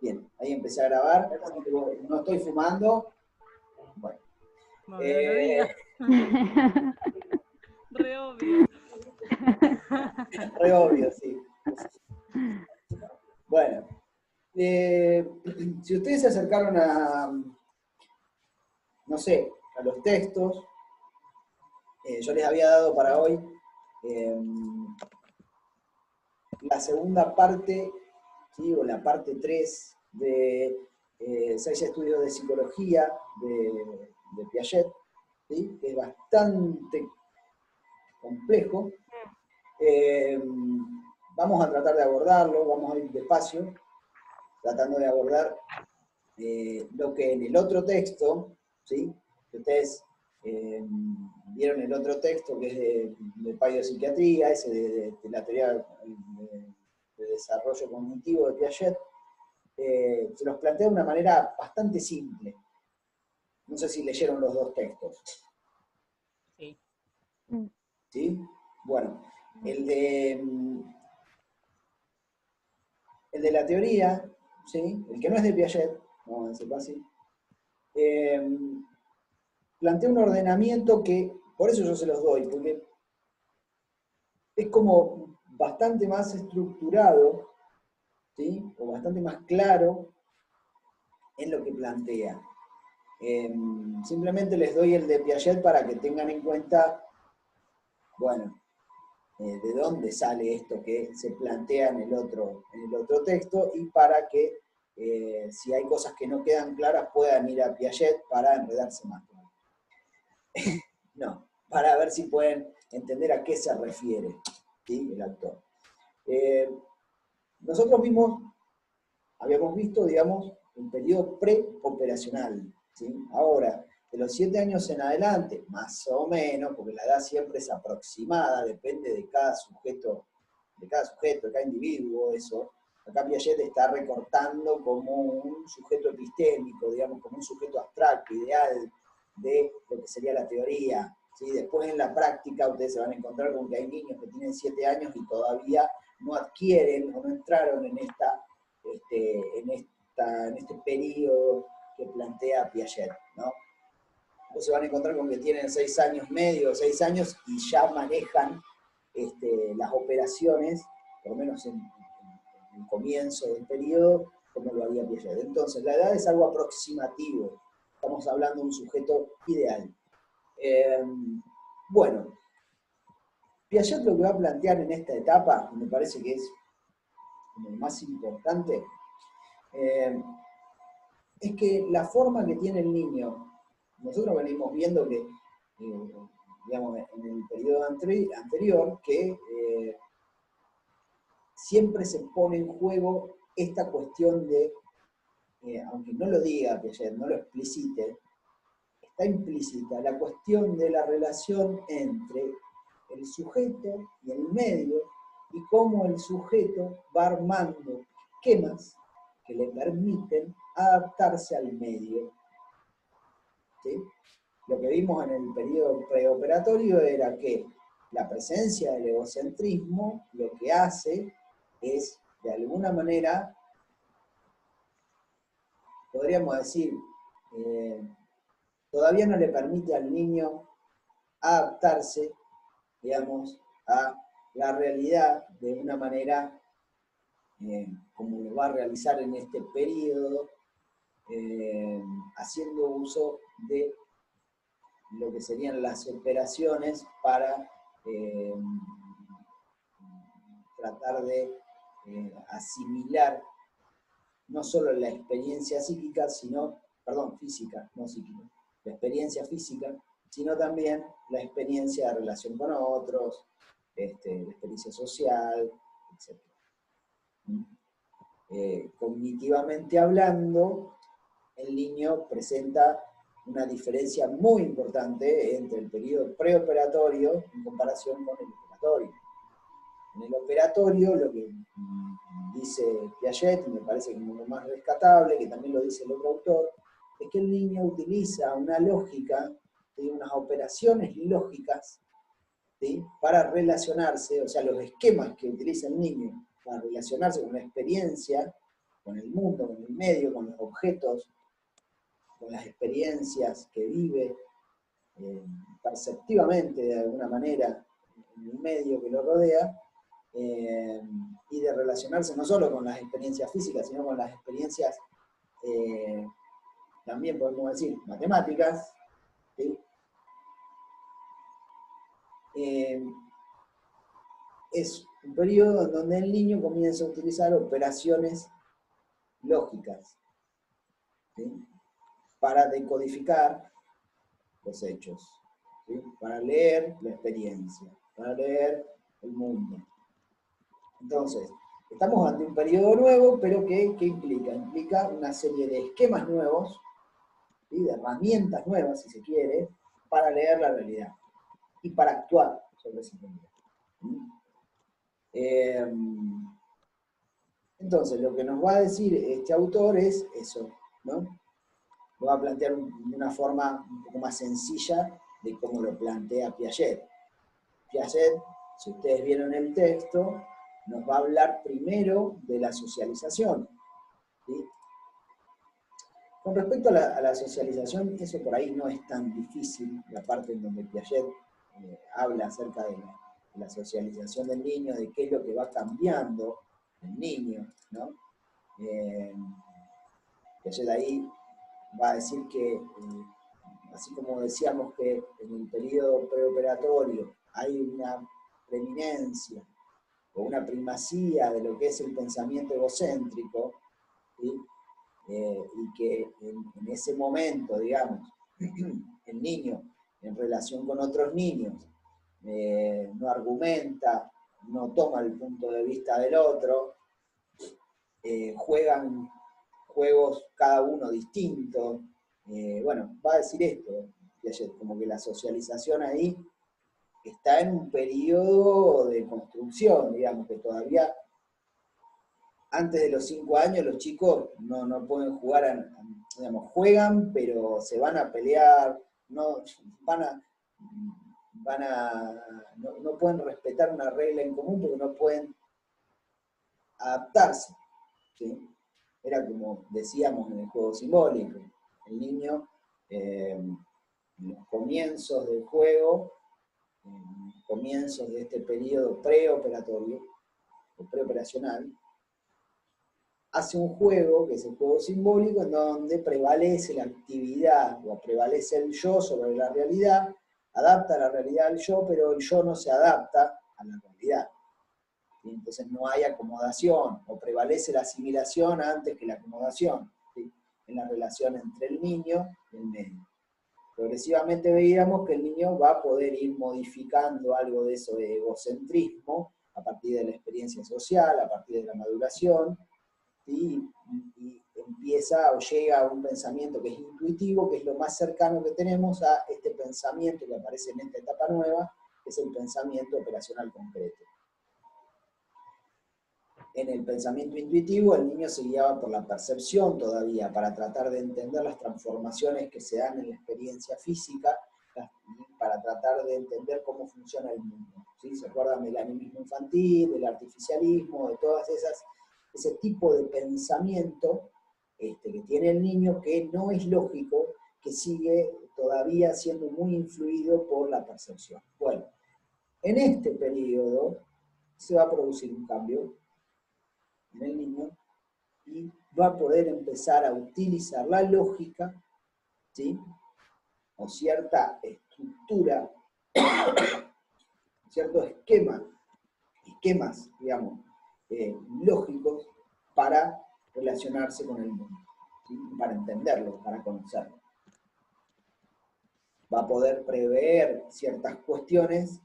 Bien, ahí empecé a grabar, no estoy fumando. Bueno. No, no lo digas. Re obvio. Re obvio, sí. Bueno, si ustedes se acercaron a, no sé, a los textos, yo les había dado para hoy la segunda parte, ¿sí? O la parte 3 de 6 estudios de psicología de Piaget, ¿sí? Que es bastante complejo. Vamos a tratar de abordarlo, vamos a ir despacio, tratando de abordar lo que en el otro texto, ¿sí? Que ustedes vieron el otro texto que es de psiquiatría, ese de la teoría de desarrollo cognitivo de Piaget, se los plantea de una manera bastante simple. No sé si leyeron los dos textos. Sí. ¿Sí? Bueno, el de la teoría, ¿sí? El que no es de Piaget, vamos a decirlo así, plantea un ordenamiento que, por eso yo se los doy, porque es como bastante más estructurado, ¿sí? O bastante más claro en lo que plantea. Simplemente les doy el de Piaget para que tengan en cuenta, bueno, de dónde sale esto que se plantea en el otro texto, y para que si hay cosas que no quedan claras puedan ir a Piaget para enredarse más. No, para ver si pueden entender a qué se refiere, ¿sí? El autor. Nosotros habíamos visto, digamos, un periodo preoperacional, ¿sí? Ahora, de los 7 años en adelante, más o menos, porque la edad siempre es aproximada, depende de cada sujeto, de cada individuo, eso. Acá Piaget está recortando como un sujeto epistémico, digamos, como un sujeto abstracto, ideal de lo que sería la teoría, ¿sí? Después en la práctica ustedes se van a encontrar con que hay niños que tienen 7 años y todavía no adquieren o no entraron en este periodo que plantea Piaget, ¿no? Entonces se van a encontrar con que tienen 6 años medio, 6 años y ya manejan las operaciones, por lo menos en el comienzo del periodo, como lo haría Piaget. Entonces la edad es algo aproximativo, estamos hablando de un sujeto ideal. Bueno, Piaget lo que va a plantear en esta etapa, me parece que es como lo más importante, es que la forma que tiene el niño, nosotros venimos viendo que, digamos, en el periodo anterior, que siempre se pone en juego esta cuestión de, aunque no lo diga Piaget, no lo explicite, está implícita la cuestión de la relación entre el sujeto y el medio, y cómo el sujeto va armando esquemas que le permiten adaptarse al medio. ¿Sí? Lo que vimos en el periodo preoperatorio era que la presencia del egocentrismo lo que hace es, de alguna manera, podríamos decir, todavía no le permite al niño adaptarse, digamos, a la realidad de una manera como lo va a realizar en este periodo, haciendo uso de lo que serían las operaciones para tratar de asimilar no solo la experiencia psíquica, sino, perdón, física, no psíquica, la experiencia física, sino también la experiencia de relación con otros, la experiencia social, etc. Cognitivamente hablando, el niño presenta una diferencia muy importante entre el periodo preoperatorio en comparación con el operatorio. En el operatorio, lo que dice Piaget, y me parece que es lo más rescatable, que también lo dice el otro autor, es que el niño utiliza una lógica, ¿sí? Unas operaciones lógicas, ¿sí? Para relacionarse, o sea, los esquemas que utiliza el niño para relacionarse con una experiencia, con el mundo, con el medio, con los objetos, con las experiencias que vive perceptivamente de alguna manera en el medio que lo rodea, y de relacionarse no solo con las experiencias físicas, sino con las experiencias, también podemos decir, matemáticas, ¿sí? Es un periodo en donde el niño comienza a utilizar operaciones lógicas, ¿sí? Para decodificar los hechos, ¿sí? Para leer la experiencia, para leer el mundo. Entonces, estamos ante un periodo nuevo, pero ¿qué implica? Implica una serie de esquemas nuevos, ¿sí? De herramientas nuevas, si se quiere, para leer la realidad y para actuar sobre esa realidad. Entonces, lo que nos va a decir este autor es eso, ¿no? Lo va a plantear de una forma un poco más sencilla de cómo lo plantea Piaget. Piaget, si ustedes vieron el texto, nos va a hablar primero de la socialización, ¿sí? Con respecto a la socialización, eso por ahí no es tan difícil, la parte en donde Piaget habla acerca de la socialización del niño, de qué es lo que va cambiando el niño, ¿no? Piaget ahí va a decir que, así como decíamos que en el periodo preoperatorio hay una preeminencia o una primacía de lo que es el pensamiento egocéntrico, ¿sí? Y que en ese momento, digamos, el niño en relación con otros niños no argumenta, no toma el punto de vista del otro, juegan juegos cada uno distintos. Bueno, va a decir esto, como que la socialización ahí está en un periodo de construcción, digamos, que todavía antes de los 5 años los chicos no pueden jugar, digamos, juegan, pero se van a pelear, no pueden respetar una regla en común porque no pueden adaptarse, ¿sí? Era como decíamos en el juego simbólico, el niño en los comienzos del juego, en los comienzos de este periodo preoperatorio o preoperacional, hace un juego, que es el juego simbólico, en donde prevalece la actividad o prevalece el yo sobre la realidad, adapta la realidad al yo, pero el yo no se adapta a la realidad. Y entonces no hay acomodación, o prevalece la asimilación antes que la acomodación, ¿sí? En la relación entre el niño y el medio. Progresivamente veíamos que el niño va a poder ir modificando algo de eso de egocentrismo a partir de la experiencia social, a partir de la maduración, ¿sí? Y empieza o llega a un pensamiento que es intuitivo, que es lo más cercano que tenemos a este pensamiento que aparece en esta etapa nueva, que es el pensamiento operacional concreto. En el pensamiento intuitivo, el niño se guiaba por la percepción todavía, para tratar de entender las transformaciones que se dan en la experiencia física, para tratar de entender cómo funciona el mundo, ¿sí? ¿Se acuerdan del animismo infantil, del artificialismo, de todas ese tipo de pensamiento que tiene el niño, que no es lógico, que sigue todavía siendo muy influido por la percepción? Bueno, en este periodo se va a producir un cambio en el niño y va a poder empezar a utilizar la lógica, ¿sí? O cierta estructura, ciertos esquemas, digamos, lógicos para relacionarse con el mundo, ¿sí? Para entenderlo, para conocerlo. Va a poder prever ciertas cuestiones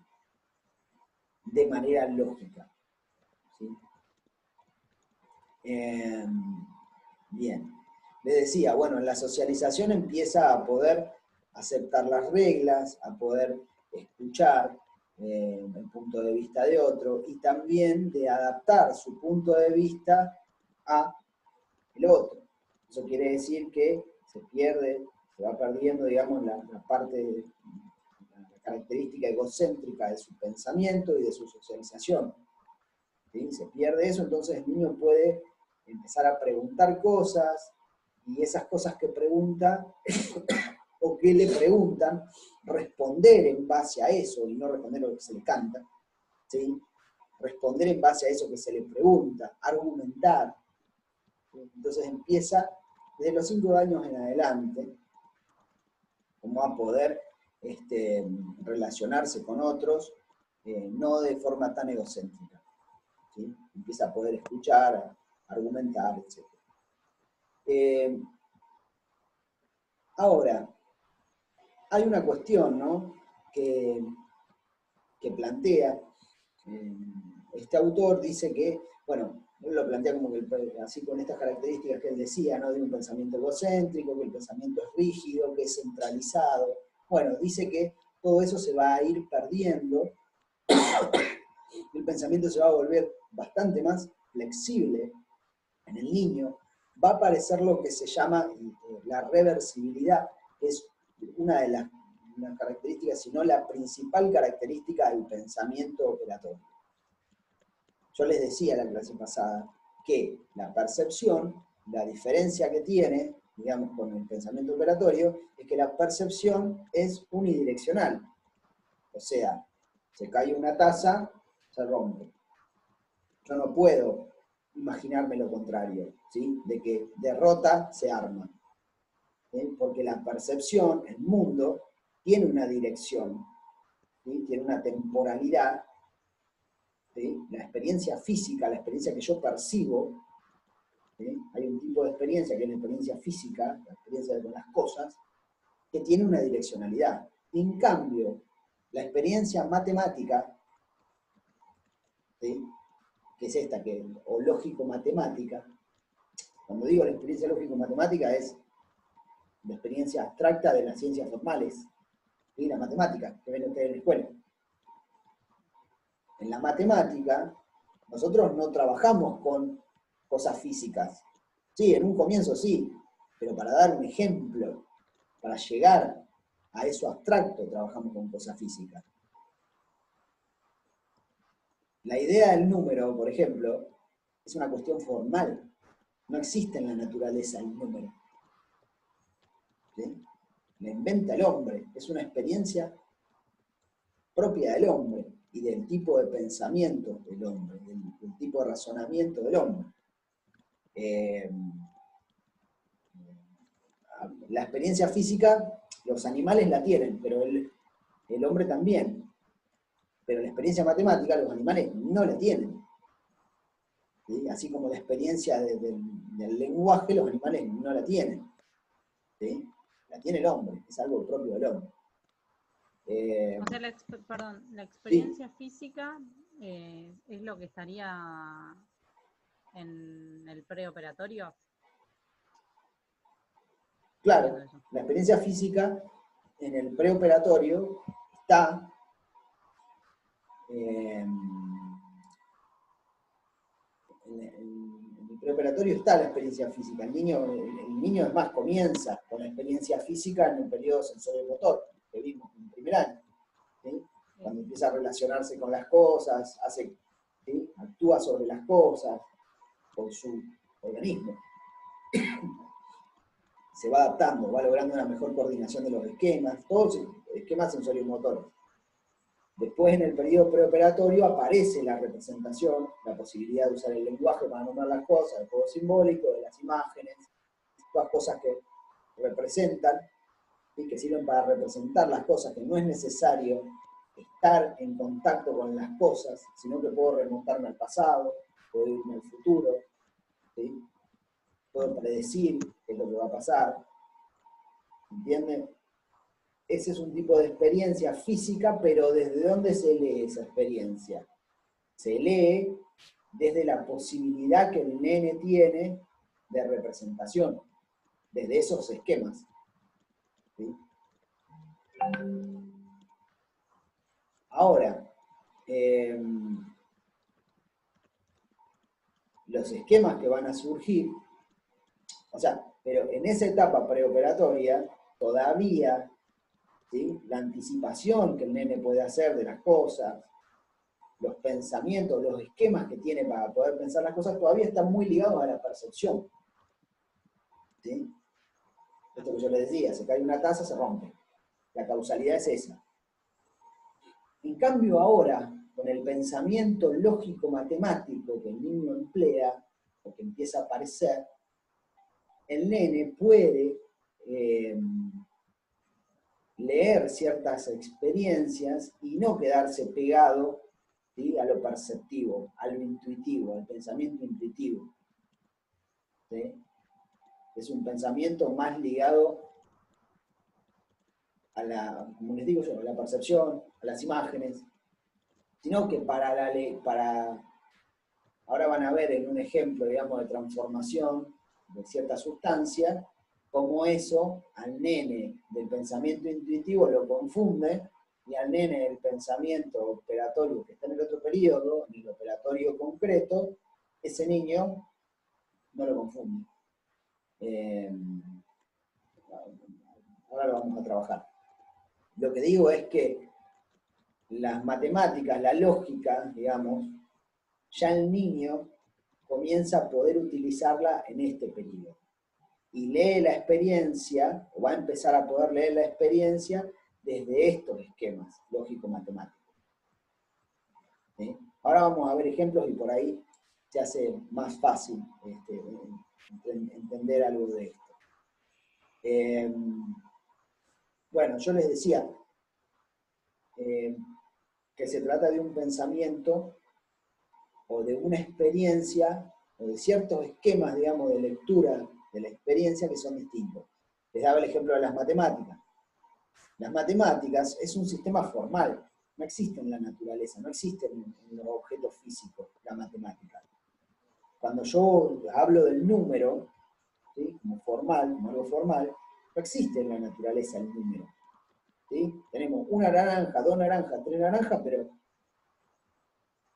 de manera lógica, ¿sí? Bien, les decía, bueno, en la socialización empieza a poder aceptar las reglas, a poder escuchar el punto de vista de otro y también de adaptar su punto de vista a el otro. Eso quiere decir que se va perdiendo, digamos, la parte, la característica egocéntrica de su pensamiento y de su socialización, ¿sí? Se pierde eso, entonces el niño puede empezar a preguntar cosas, y esas cosas que pregunta o que le preguntan, responder en base a eso y no responder lo que se le canta, ¿sí? Responder en base a eso que se le pregunta, argumentar. Entonces empieza desde los 5 años en adelante, como a poder relacionarse con otros, no de forma tan egocéntrica, ¿sí? Empieza a poder escuchar, a argumentar, etc. Ahora, hay una cuestión, ¿no?, que plantea este autor. Dice que, bueno, él lo plantea como que así con estas características que él decía, ¿no?, de un pensamiento egocéntrico, que el pensamiento es rígido, que es centralizado. Bueno, dice que todo eso se va a ir perdiendo, el pensamiento se va a volver bastante más flexible en el niño, va a aparecer lo que se llama la reversibilidad, que es una de las características, si no la principal característica del pensamiento operatorio. Yo les decía en la clase pasada que la percepción, la diferencia que tiene, digamos, con el pensamiento operatorio, es que la percepción es unidireccional. O sea, se cae una taza, se rompe. Yo no puedo imaginarme lo contrario, ¿sí?, de que derrota se arma. Porque la percepción, el mundo, tiene una dirección, ¿sí?, tiene una temporalidad. ¿Sí? La experiencia física, la experiencia que yo percibo, ¿sí?, hay un tipo de experiencia que es la experiencia física, la experiencia con las cosas, que tiene una direccionalidad. En cambio, la experiencia matemática, ¿sí?, que es esta, o lógico-matemática, cuando digo la experiencia lógico-matemática es la experiencia abstracta de las ciencias formales, ¿sí?, la matemática, que ven ustedes en la escuela. En la matemática, nosotros no trabajamos con cosas físicas. Sí, en un comienzo sí, pero para dar un ejemplo, para llegar a eso abstracto, trabajamos con cosas físicas. La idea del número, por ejemplo, es una cuestión formal. No existe en la naturaleza el número, ¿sí? La inventa el hombre, es una experiencia propia del hombre y del tipo de pensamiento del hombre, del tipo de razonamiento del hombre. La experiencia física, los animales la tienen, pero el hombre también. Pero la experiencia matemática, los animales no la tienen. ¿Sí? Así como la experiencia del lenguaje, los animales no la tienen. ¿Sí? La tiene el hombre, es algo propio del hombre. O sea, perdón, la Sí, experiencia física es lo que estaría en el preoperatorio. No entiendo claro, eso. la experiencia física en el preoperatorio está en el preoperatorio está la experiencia física. El niño es más, comienza con la experiencia física en un periodo sensorio-motor, que vimos en el primer año, ¿sí? Cuando empieza a relacionarse con las cosas, ¿sí?, actúa sobre las cosas, con su organismo. Se va adaptando, va logrando una mejor coordinación de los esquemas, todos esquemas sensoriomotores. Después, en el periodo preoperatorio, aparece la representación, la posibilidad de usar el lenguaje para nombrar las cosas, el juego simbólico, de las imágenes, todas cosas que representan y que sirven para representar las cosas, que no es necesario estar en contacto con las cosas, sino que puedo remontarme al pasado, puedo irme al futuro, ¿sí?, puedo predecir qué es lo que va a pasar, ¿entienden? Ese es un tipo de experiencia física, pero ¿desde dónde se lee esa experiencia? Se lee desde la posibilidad que el nene tiene de representación, desde esos esquemas, ¿sí? Ahora, los esquemas que van a surgir, o sea, pero en esa etapa preoperatoria, todavía, ¿sí?, la anticipación que el nene puede hacer de las cosas, los pensamientos, los esquemas que tiene para poder pensar las cosas todavía están muy ligados a la percepción. ¿Sí? Esto que yo les decía, se cae una taza, se rompe. La causalidad es esa. En cambio ahora, con el pensamiento lógico-matemático que el niño emplea, o que empieza a aparecer, el nene puede leer ciertas experiencias y no quedarse pegado, ¿sí?, a lo perceptivo, a lo intuitivo, al pensamiento intuitivo. ¿Sí? Es un pensamiento más ligado a la, como les digo yo, a la percepción, a las imágenes, sino que ahora van a ver en un ejemplo, digamos, de transformación de cierta sustancia, cómo eso al nene del pensamiento intuitivo lo confunde, y al nene del pensamiento operatorio que está en el otro periodo, en el operatorio concreto, ese niño no lo confunde. Ahora lo vamos a trabajar. Lo que digo es que las matemáticas, la lógica, digamos, ya el niño comienza a poder utilizarla en este periodo. Y lee la experiencia, o va a empezar a poder leer la experiencia desde estos esquemas lógico-matemáticos. ¿Sí? Ahora vamos a ver ejemplos y por ahí se hace más fácil entender algo de esto. Bueno, yo les decía que se trata de un pensamiento o de una experiencia o de ciertos esquemas, digamos, de lectura de la experiencia que son distintos. Les daba el ejemplo de las matemáticas. Las matemáticas es un sistema formal, no existe en la naturaleza, no existe en los objetos físicos, la matemática. Cuando yo hablo del número, ¿sí?, como formal, como algo formal, no existe en la naturaleza el número. ¿Sí? Tenemos una naranja, dos naranjas, tres naranjas, pero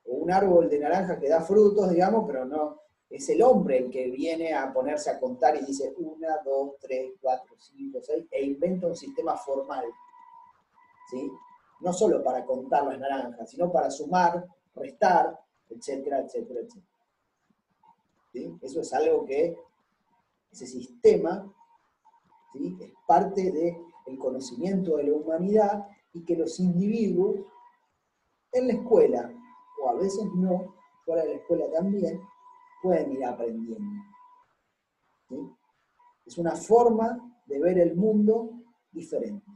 o un árbol de naranjas que da frutos, digamos, pero no, es el hombre el que viene a ponerse a contar y dice 1, 2, 3, 4, 5, 6, e inventa un sistema formal, ¿sí? No solo para contar las naranjas, sino para sumar, restar, etcétera, etcétera, etcétera. ¿Sí? Eso es algo que, ese sistema, ¿sí?, es parte del conocimiento de la humanidad y que los individuos en la escuela, o a veces no, fuera de la escuela también, pueden ir aprendiendo. ¿Sí? Es una forma de ver el mundo diferente.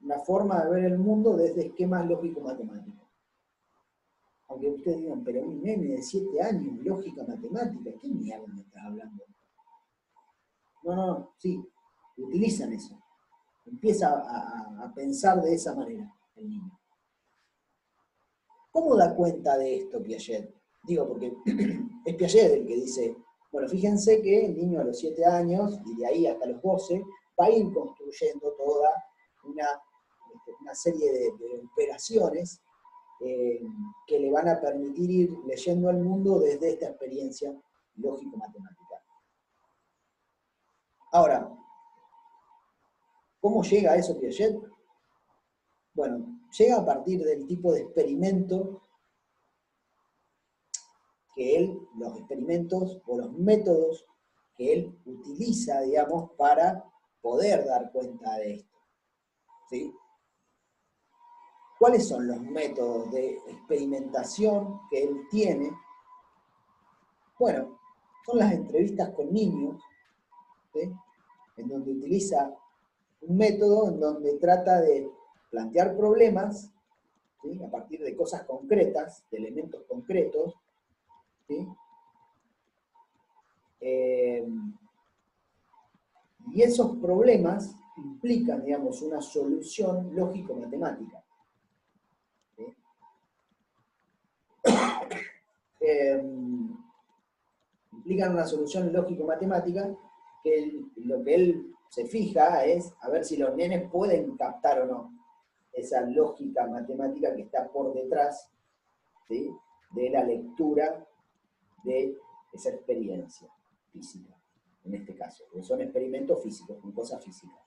Una forma de ver el mundo desde esquemas lógico-matemáticos. Aunque ustedes digan, pero un nene de 7 años, lógica matemática, ¿qué mierda me estás hablando? No, sí, utilizan eso. Empieza a pensar de esa manera el niño. ¿Cómo da cuenta de esto Piaget? Digo, porque es Piaget el que dice, bueno, fíjense que el niño a los 7 años, y de ahí hasta los 12, va a ir construyendo toda una serie de operaciones que le van a permitir ir leyendo al mundo desde esta experiencia lógico-matemática. Ahora, ¿cómo llega a eso Piaget? Bueno, llega a partir del tipo de experimento que él, los experimentos o los métodos que él utiliza, digamos, para poder dar cuenta de esto. ¿Sí? ¿Cuáles son los métodos de experimentación que él tiene? Bueno, son las entrevistas con niños, ¿sí?, en donde utiliza un método en donde trata de plantear problemas, ¿sí?, a partir de cosas concretas, de elementos concretos, ¿sí? Y esos problemas implican, digamos, una solución lógico-matemática. ¿Sí? Implican una solución lógico-matemática que lo que él se fija es a ver si los nenes pueden captar o no esa lógica matemática que está por detrás, ¿sí?, de la lectura de esa experiencia física, en este caso, porque son experimentos físicos, con cosas físicas.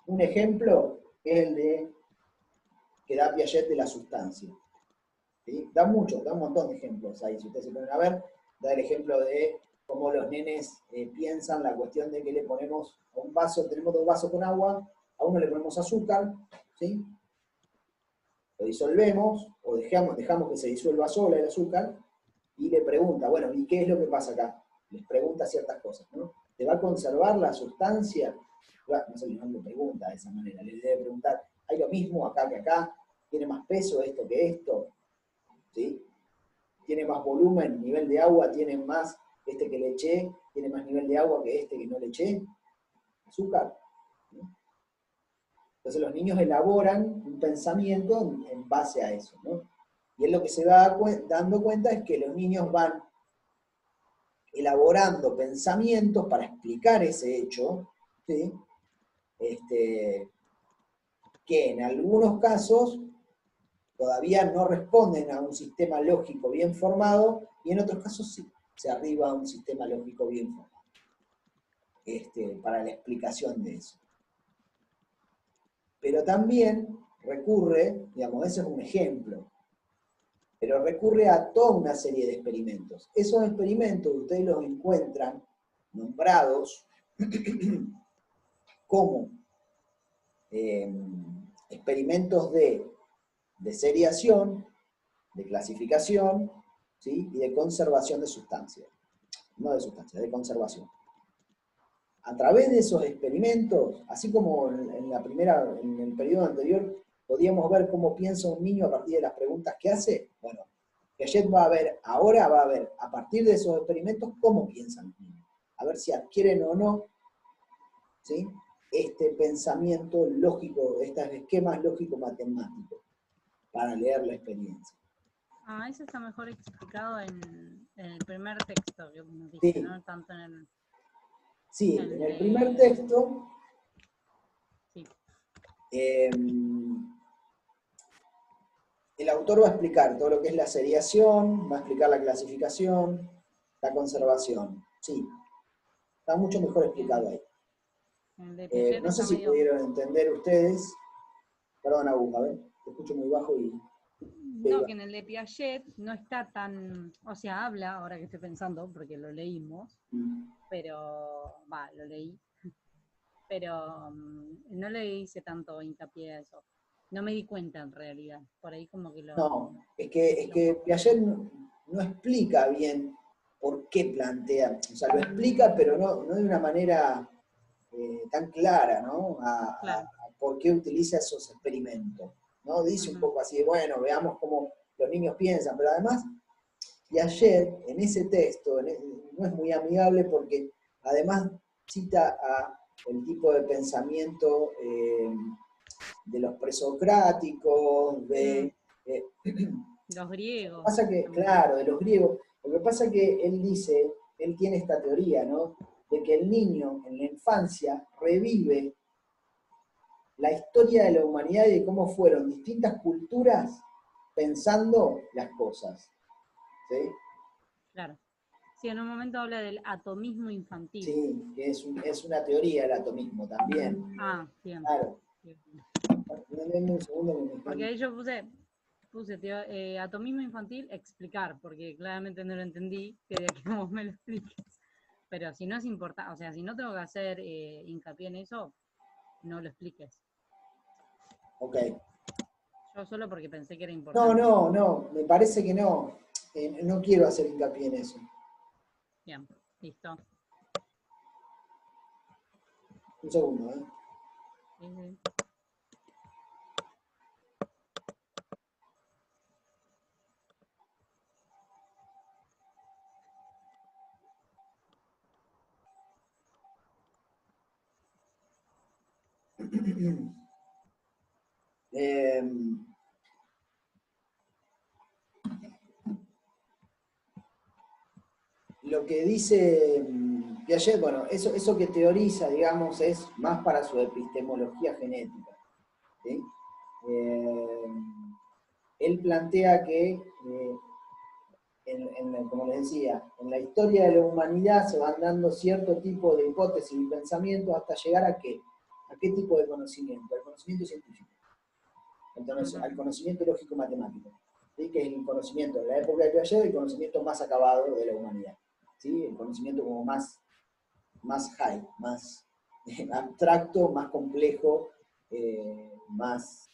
Un ejemplo es el de que da Piaget de la sustancia. ¿Sí? Da un montón de ejemplos ahí, si ustedes se ponen a ver, da el ejemplo de cómo los nenes piensan la cuestión de que le ponemos a un vaso, tenemos 2 vasos con agua, a uno le ponemos azúcar, ¿sí? Lo disolvemos, o dejamos que se disuelva sola el azúcar, y le pregunta, bueno, ¿y qué es lo que pasa acá? Les pregunta ciertas cosas, ¿no? ¿Te va a conservar la sustancia? No sé, no le pregunta de esa manera, le debe preguntar, ¿hay lo mismo acá que acá? ¿Tiene más peso esto que esto? ¿Sí? ¿Tiene más volumen, nivel de agua? ¿Tiene más este que le eché? ¿Tiene más nivel de agua que este que no le eché? ¿Azúcar? ¿No? Entonces los niños elaboran un pensamiento en base a eso, ¿no? Y él lo que se va dando cuenta es que los niños van elaborando pensamientos para explicar ese hecho, ¿sí? Que en algunos casos todavía no responden a un sistema lógico bien formado, y en otros casos sí, se arriba a un sistema lógico bien formado para la explicación de eso. Pero también recurre, digamos, ese es un ejemplo, pero recurre a toda una serie de experimentos. Esos experimentos ustedes los encuentran nombrados como experimentos de seriación, de clasificación, ¿sí? Y de conservación de sustancias. No de sustancias, de conservación. A través de esos experimentos, así como en el periodo anterior, podíamos ver cómo piensa un niño a partir de las preguntas que hace. Bueno, Piaget ahora va a ver, a partir de esos experimentos, cómo piensan los niños. A ver si adquieren o no, ¿sí? Este pensamiento lógico, estos esquemas lógico-matemáticos, para leer la experiencia. Ah, eso está mejor explicado en el primer texto que nos dice, sí. ¿No? Tanto en el... Sí, en el primer texto, sí. El autor va a explicar todo lo que es la seriación, va a explicar la clasificación, la conservación. Sí, está mucho mejor explicado ahí. No sé si pudieron entender ustedes. Perdón, Agus, a ver, te escucho muy bajo y... No, que en el de Piaget no está tan... O sea, habla, ahora que estoy pensando, porque lo leímos, pero... lo leí. Pero no le hice tanto hincapié a eso. No me di cuenta en realidad. Por ahí como que lo... No, es que Piaget no explica bien por qué plantea. O sea, lo explica, pero no de una manera tan clara, ¿no? Claro. A por qué utiliza esos experimentos, ¿no? Dice un poco así, bueno, veamos cómo los niños piensan, pero además Piaget en ese texto no es muy amigable porque además cita a el tipo de pensamiento de los presocráticos, de... los griegos. Lo que pasa que, claro, de los griegos. Lo que pasa que él dice, él tiene esta teoría, ¿no? De que el niño en la infancia revive la historia de la humanidad y de cómo fueron distintas culturas pensando las cosas. ¿Sí? Claro. Sí, en un momento habla del atomismo infantil. Sí, que es una teoría el atomismo también. Ah, bien. Claro. Bien. Un segundo. Porque ahí yo puse atomismo infantil, explicar, porque claramente no lo entendí, quería que vos me lo expliques. Pero si no es importante, o sea, si no tengo que hacer hincapié en eso, no lo expliques. Ok. Yo solo porque pensé que era importante. No, me parece que no. No quiero hacer hincapié en eso. Bien, listo. Un segundo, ¿eh? Sí. Lo que dice Piaget, bueno, eso que teoriza, digamos, es más para su epistemología genética. ¿Sí? Él plantea que, como les decía, en la historia de la humanidad se van dando cierto tipo de hipótesis y pensamientos hasta llegar a qué tipo de conocimiento, al conocimiento científico. al conocimiento lógico-matemático, ¿sí? Que es el conocimiento de la época de Piaget, el conocimiento más acabado de la humanidad, ¿sí? El conocimiento como más high, más abstracto, más complejo, más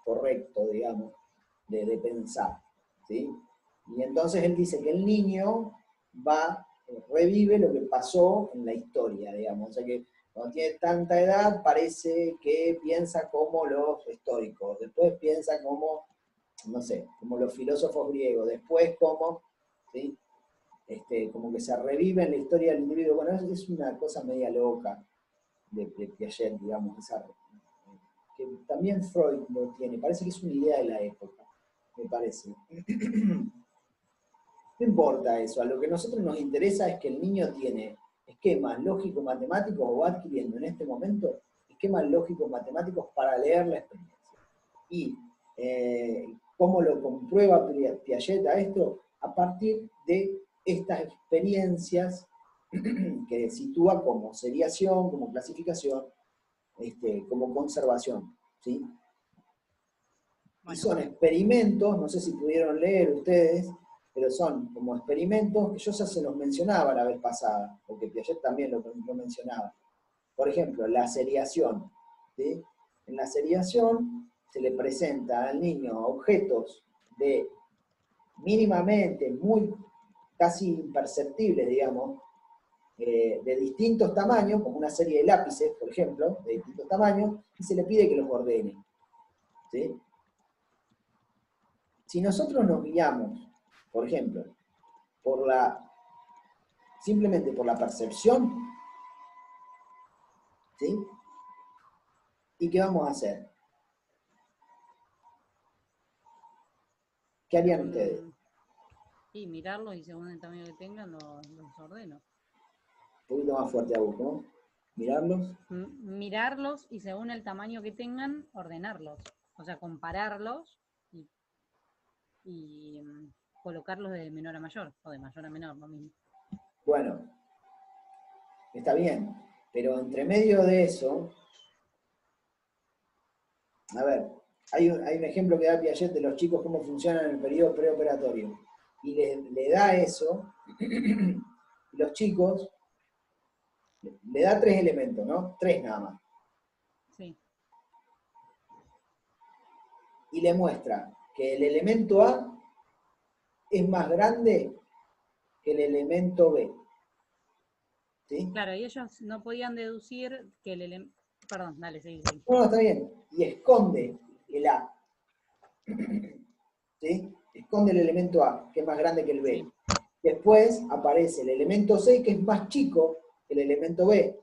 correcto, digamos, de pensar, ¿sí? Y entonces él dice que el niño revive lo que pasó en la historia, digamos, o sea que cuando tiene tanta edad parece que piensa como los estoicos, después piensa como, no sé, como los filósofos griegos, después como, ¿sí? Como que se revive en la historia del individuo. Bueno, es una cosa media loca de Piaget, digamos, que también Freud lo tiene, parece que es una idea de la época, me parece. No importa eso, a lo que a nosotros nos interesa es que el niño tiene esquemas lógico-matemáticos o va adquiriendo en este momento esquemas lógico-matemáticos para leer la experiencia. Y ¿cómo lo comprueba Piaget a esto? A partir de estas experiencias que sitúa como seriación, como clasificación, como conservación, ¿sí? Bueno. Y son experimentos, no sé si pudieron leer ustedes, pero son como experimentos que yo ya se los mencionaba la vez pasada, porque Piaget también lo mencionaba. Por ejemplo, la seriación, ¿sí? En la seriación se le presenta al niño objetos de mínimamente, muy casi imperceptibles, digamos, de distintos tamaños, como una serie de lápices, por ejemplo, de distintos tamaños, y se le pide que los ordene, ¿sí? Si nosotros nos guiamos, por ejemplo, simplemente por la percepción, ¿sí? ¿Y qué vamos a hacer? ¿Qué harían ustedes? Y mirarlos y según el tamaño que tengan los ordeno. Un poquito más fuerte a vos, ¿no? Mirarlos. Mirarlos y según el tamaño que tengan, ordenarlos. O sea, compararlos y colocarlos de menor a mayor, o de mayor a menor, lo mismo. Bueno, está bien, pero entre medio de eso, a ver, hay un ejemplo que da Piaget de los chicos cómo funcionan en el periodo preoperatorio. Y le da eso, y los chicos, le da 3 elementos, ¿no? 3 nada más. Sí. Y le muestra que el elemento A es más grande que el elemento B. ¿Sí? Claro, y ellos no podían deducir que el elemento... Perdón, dale, seguí. No, está bien. Y esconde el A. ¿Sí? Esconde el elemento A, que es más grande que el B. Sí. Después aparece el elemento C, que es más chico que el elemento B.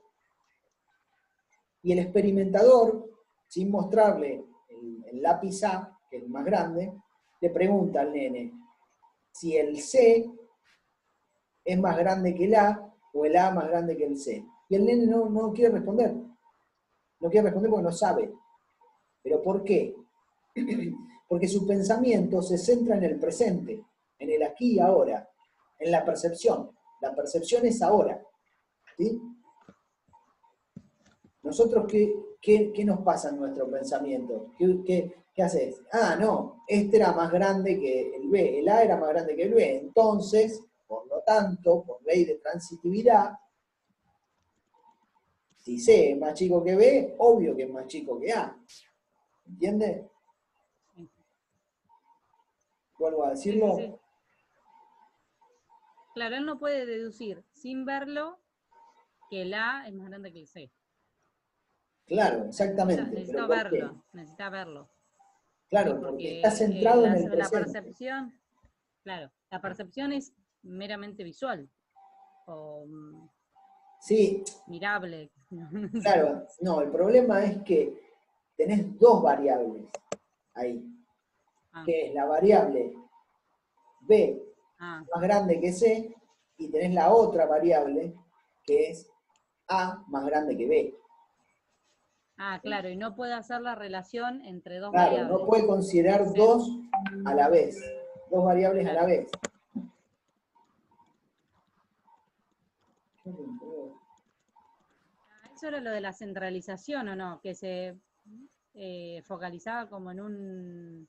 Y el experimentador, sin mostrarle el lápiz A, que es más grande, le pregunta al nene si el C es más grande que el A o el A más grande que el C. Y el nene no quiere responder. No quiere responder porque no sabe. ¿Pero por qué? Porque su pensamiento se centra en el presente, en el aquí y ahora, en la percepción. La percepción es ahora. ¿Sí? Nosotros, ¿qué nos pasa en nuestro pensamiento? ¿Qué haces? Ah, no, este era más grande que el B, el A era más grande que el B. Entonces, por lo tanto, por ley de transitividad, si C es más chico que B, obvio que es más chico que A. ¿Entiendes? ¿Vuelvo a decirlo? Sí. Claro, él no puede deducir sin verlo que el A es más grande que el C. Claro, exactamente. Necesita verlo. Claro, sí, porque está centrado en el presente. La percepción, claro, la percepción es meramente visual o sí, mirable. Claro, no, el problema es que tenés 2 variables ahí, que es la variable B más grande que C y tenés la otra variable que es A más grande que B. Claro, y no puede hacer la relación entre dos variables. Claro, no puede considerar 2 a la vez, 2 variables a la vez. Eso era lo de la centralización, ¿o no? Que se focalizada como en un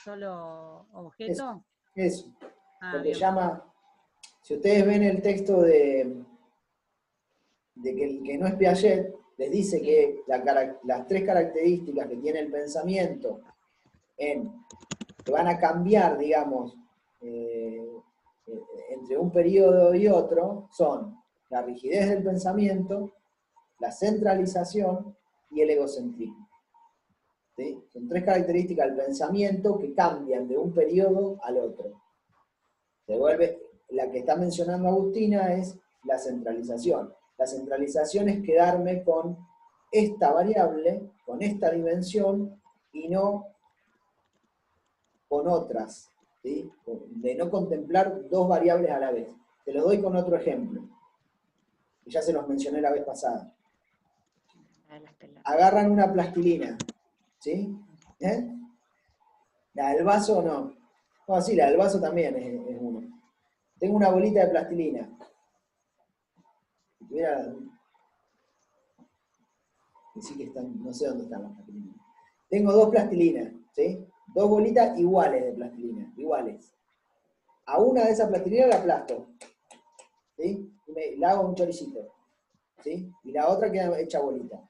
solo objeto. Eso. Ah, Lo que bien. llama, si ustedes ven el texto de que el que no es Piaget, les dice que las tres características que tiene el pensamiento que van a cambiar, digamos, entre un periodo y otro, son la rigidez del pensamiento, la centralización y el egocentrismo. ¿Sí? Son tres características del pensamiento que cambian de un periodo al otro. Se vuelve, la que está mencionando Agustina es la centralización. La centralización es quedarme con esta variable, con esta dimensión, y no con otras, ¿sí? De no contemplar dos variables a la vez. Te lo doy con otro ejemplo, que ya se los mencioné la vez pasada. Agarran una plastilina, ¿sí? La del vaso no. No, sí, la del vaso también es uno. Tengo una bolita de plastilina. Si tuviera... Sí que están, no sé dónde están las plastilinas. Tengo dos plastilinas, ¿sí? Dos bolitas iguales de plastilina, iguales. A una de esas plastilinas la aplasto, ¿sí? Y la hago un choricito, ¿sí? Y la otra queda hecha bolita.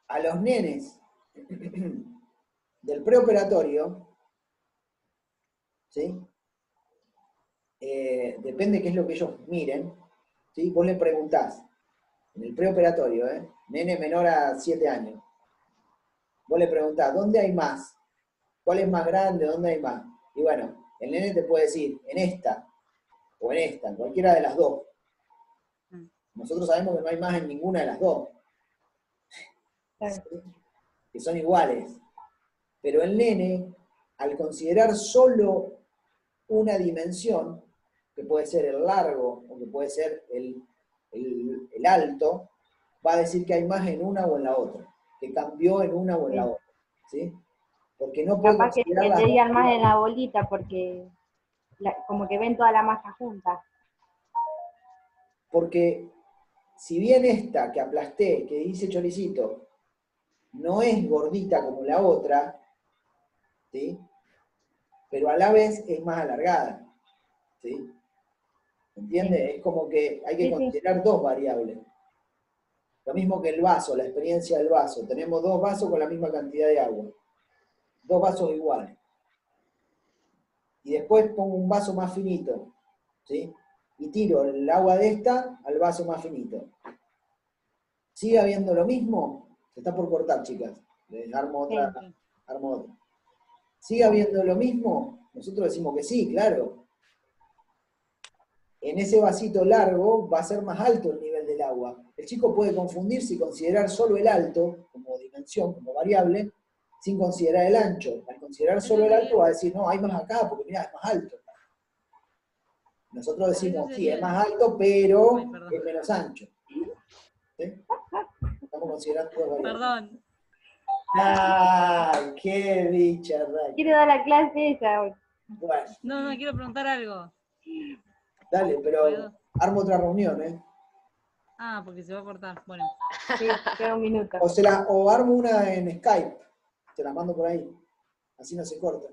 A los nenes del preoperatorio, ¿sí? Depende qué es lo que ellos miren, ¿sí? Vos le preguntás, en el preoperatorio, nene menor a 7 años, vos le preguntás, ¿dónde hay más? ¿Cuál es más grande? ¿Dónde hay más? Y bueno, el nene te puede decir, en esta, o en esta, en cualquiera de las dos. Nosotros sabemos que no hay más en ninguna de las dos, ¿sí? Que son iguales. Pero el nene, al considerar solo una dimensión, que puede ser el largo, o que puede ser el alto, va a decir que hay más en una o en la otra, que cambió en una o en la otra, ¿sí? Porque no puede Capaz que considerar las te dos. digan más en la bolita porque como que ven toda la masa junta. Porque si bien esta que aplasté, que dice choricito, no es gordita como la otra, ¿sí? Pero a la vez es más alargada, ¿sí? ¿Entiendes? Es como que hay que considerar dos variables. Lo mismo que el vaso, la experiencia del vaso. Tenemos dos vasos con la misma cantidad de agua. Dos vasos iguales. Y después pongo un vaso más finito, ¿sí? Y tiro el agua de esta al vaso más finito. ¿Sigue habiendo lo mismo? Se está por cortar, chicas. Les armo otra. ¿Sigue habiendo lo mismo? Nosotros decimos que sí, claro. En ese vasito largo va a ser más alto el nivel del agua. El chico puede confundirse y considerar solo el alto como dimensión, como variable, sin considerar el ancho. Al considerar solo el alto va a decir, no, hay más acá porque mirá, es más alto. Nosotros decimos, sí, es más alto, pero es menos ancho. ¿Sí? Estamos considerando dos variables. Perdón. ¡Ay, qué bicha! Ray. Quiero dar la clase esa hoy. Bueno. No, quiero preguntar algo. Dale, pero ¿puedo? armo otra reunión, ¿eh? Ah, porque se va a cortar. Bueno. Sí, queda un minuto. O armo una en Skype. Se la mando por ahí. Así no se corta.